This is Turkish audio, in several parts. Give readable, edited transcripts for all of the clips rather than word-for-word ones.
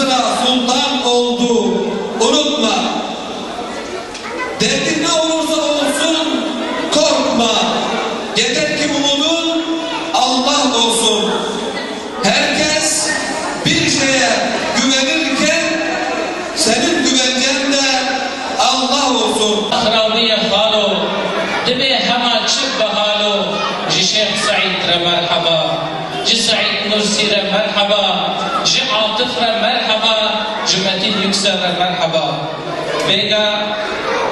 Mısır'a sultan oldu, unutma. Derdin ne olursa olsun korkma. Yeter ki umudun Allah olsun. Herkes bir şeye güvenirken senin güvencen de Allah olsun. Akrabiye halo, dibe hema çık bahalo, ji Şeyh Said re merhaba, ji Said Nursi re merhaba, ji Atıf re merhaba, ji Metin Yüksel re merhaba. Vega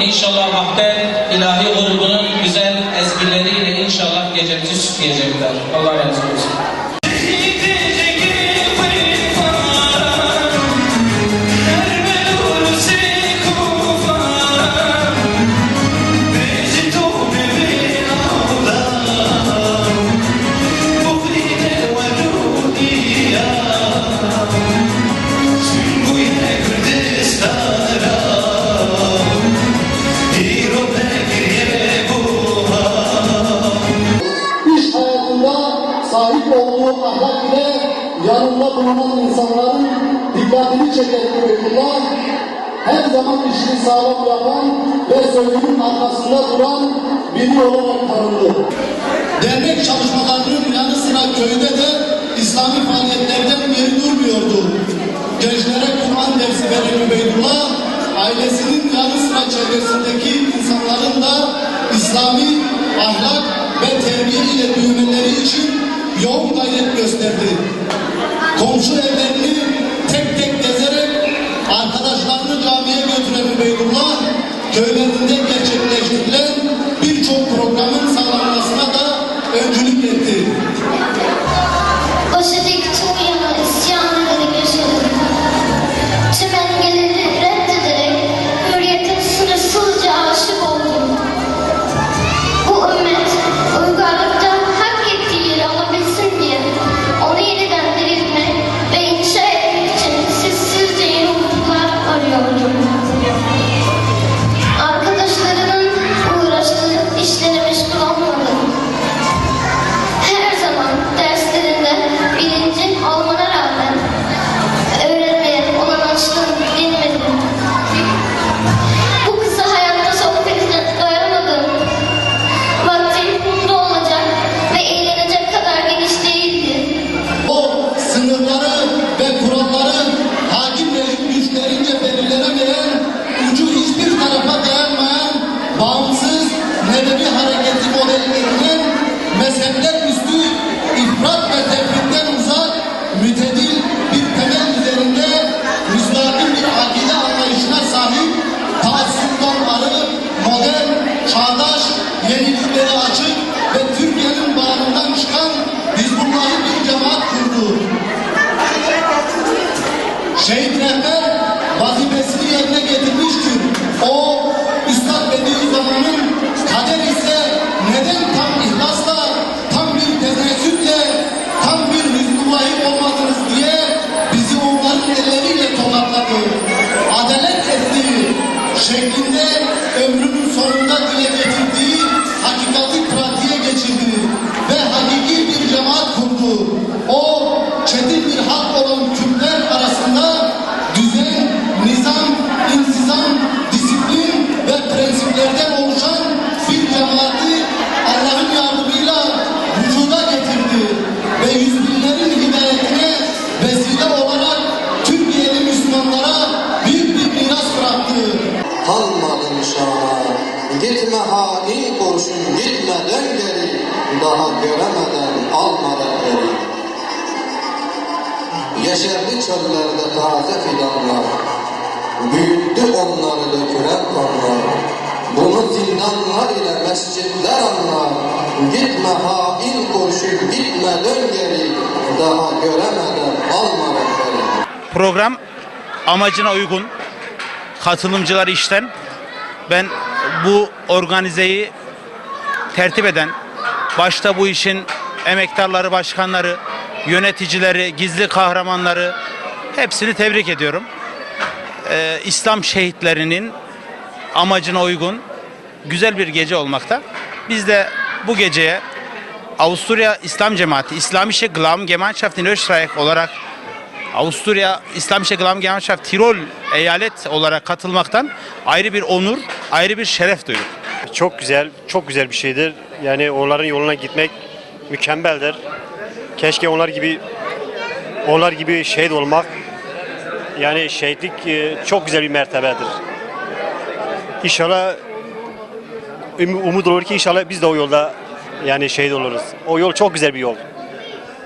inşallah Mahten ilahi grubunun güzel ezgileriyle inşallah gecemizi süsleyecekler. Allah razı olsun. Sahip olduğu ahlak ile yanında bulunan insanların dikkatini çeken Ubeydullah, her zaman işini sağlam yapan ve sözünün arkasında duran biri olarak tanındı. Dernek çalışmalarının yanı sıra köyde de İslami faaliyetlerden geri durmuyordu. Gençlere Kur'an dersi veren Ubeydullah, ailesinin yanı sıra çevresindeki insanların da İslami ahlak ve terbiye ile büyümeleri için yoğun gayret gösterdi. Komşu evlerini tek tek gezerek arkadaşlarını camiye götüren Ubeydullah, köylerinde gerçekleştirilen birçok programın sağlanmasına da öncülük etti. Başıdaki tüm yana isyanları yaşadım. Tüm engelleri reddederek hürriyetin sınırsızca aşık oldum. Bu ümmet uygarlıkta hak ettiği yeri alabilsin diye onu yeniden diriltmek ve inşa etmek için sessizce yeni ufuklar arıyordum. Arkadaşlarının uğraştığı işlere meşgul olmadım. Her zaman derslerinde bilinci olmana rağmen öğrenmeye olan açlığım dinmedim. Bu kısa hayatta sohbetine doyamadım. Vaktim mutlu olacak ve eğlenecek kadar geniş değildi. O sınırları ve kuralları hakim rejim güçlerince belirlenemeyen, ucu hiçbir tarafa dayanmayan, bağımsız, nebevi hareketi modellerinin mezhepler üstü, ifrat ve tefritten uzak, mütedil bir temel üzerinde müstakil bir akide anlayışına sahip, taassuptan arı, modern, çağdaş, yeniliklere açık ve Türkiye'nin bağrından çıkan Hizbullah'ı bir cemaat kurdu. Şehit rehber vazifesini yerine getirmiştir. O, Üstad Bediüzzaman'ın kader ise neden tam ihlasla, tam bir tenezzütle, tam bir Hizbullah'ı olmadınız diye bizi onların elleriyle tokatladı. Adalet etti şeklinde ömrünün sonunda dile getirdiği hakikati pratiğe geçirdi ve hakiki bir cemaat kurdu. O çetin bir halk olan Kürtler arasında düzen, nizam, intizam, disiplin ve prensiplerden oluşan bir cemaati Allah'ın yardımıyla vücuda getirdi ve yüz binlerin hidayetine vesile olarak Türkiye'li Müslümanlara büyük bir miras bıraktı. Kalmadın şana, gitme hain kurşun, gitme dön geri, daha göremeden almadan geri. Yeşerli çöllerde taze fidanlar, büyüttü onları dökülen kanlar. Bunu zindanlar ile mescitler anlar, gitme hain kurşun, gitme dön geri, daha göremeden almadan geri. Program amacına uygun, katılımcılar işten. Ben bu organizeyi tertip eden, başta bu işin emektarları, başkanları, yöneticileri, gizli kahramanları hepsini tebrik ediyorum. İslam şehitlerinin amacına uygun güzel bir gece olmakta. Biz de bu geceye Avusturya İslam Cemaati, İslamische Glauben Gemeinschaft in Österreich olarak Avusturya İslam Şekil Gemeinschaft Tirol eyalet olarak katılmaktan ayrı bir onur, ayrı bir şeref duyduk. Çok güzel, çok güzel bir şeydir. Yani onların yoluna gitmek mükemmeldir. Keşke onlar gibi şehit olmak, yani şehitlik çok güzel bir mertebedir. İnşallah umut olur ki inşallah biz de o yolda yani şehit oluruz. O yol çok güzel bir yol.